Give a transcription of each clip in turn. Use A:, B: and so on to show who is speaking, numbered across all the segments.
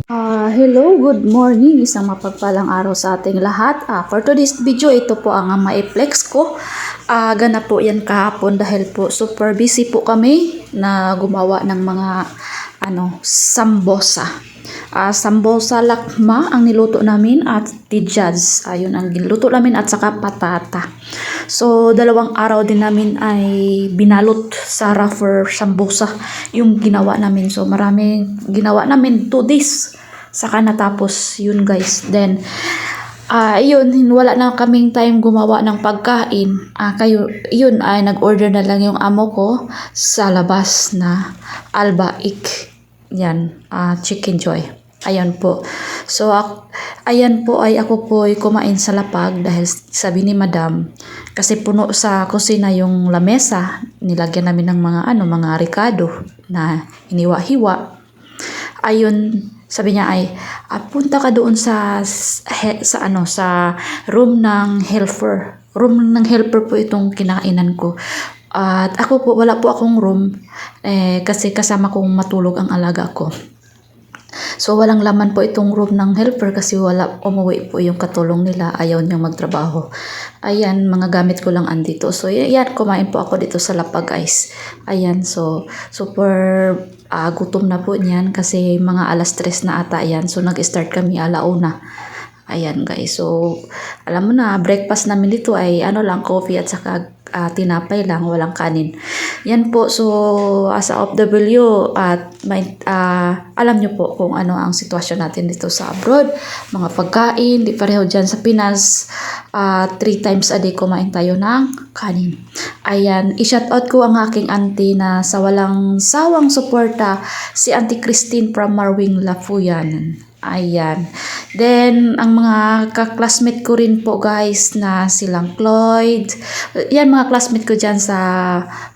A: Hello, good morning. Isang mapagpalang araw sa ating lahat. For today's video, ito po ang ma-flex ko. Ganap po yan kahapon dahil po super busy po kami na gumawa ng mga sambosa. Sambosa lakma ang niluto namin at tijaz. Ayun ang niluto namin at saka patata. So, 2 araw din namin ay binalot sa rougher sambosa yung ginawa namin. So, maraming ginawa namin 2 days. Saka natapos yun guys. Then, yun, wala na kaming time gumawa ng pagkain. Yun ay nag-order na lang yung amo ko sa labas na Albaik. Yan, Chicken Joy. Ayan po. So, ayan po ay ako po ay kumain sa lapag dahil sabi ni Madam, kasi puno sa kusina yung lamesa, nilagyan namin ng mga ricado na hiniwa-hiwa. Ayun, sabi niya ay punta ka doon sa room ng helper. Room ng helper po itong kinainan ko. At ako po, wala po akong room kasi kasama kong matulog ang alaga ko. So, walang laman po itong room ng helper kasi umuwi po yung katulong nila. Ayaw niyang magtrabaho. Ayan, mga gamit ko lang andito. So, yan, kumain po ako dito sa lapag, guys. Ayan, so, super gutom na po niyan kasi mga 3:00 na ata yan. So, nag-start kami 1:00. Ayan, guys. So, alam mo na, breakfast namin dito ay lang, coffee at saka tinapay lang, walang kanin. Yan po, so as a OFW at alam nyo po kung ano ang sitwasyon natin dito sa abroad. Mga pagkain, di pareho dyan sa Pinas. 3 times a day kumain tayo ng kanin. Ayan, i-shoutout ko ang aking auntie na sa walang sawang suporta, si Auntie Christine from Marwing Lafuyan. Ayan. Then, ang mga ka-classmate ko rin po guys na silang Cloyd. Yan, mga classmate ko dyan sa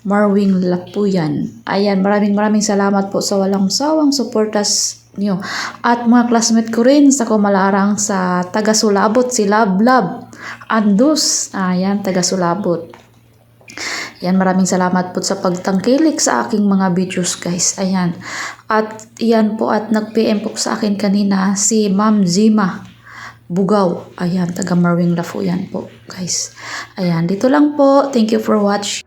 A: Marwing Lapuyan. Ayan, maraming salamat po sa walang sawang suportas nyo. At mga classmate ko rin sa Kumalarang sa taga-Sulabot, si Lablab Andus. Ayan, taga-Sulabot. Yan, maraming salamat po sa pagtangkilik sa aking mga videos guys. Ayan. At yan po at nag-PM po sa akin kanina si Ma'am Zima Bugaw. Ayan, taga Marwing Lafuyan po guys. Ayan, dito lang po. Thank you for watching.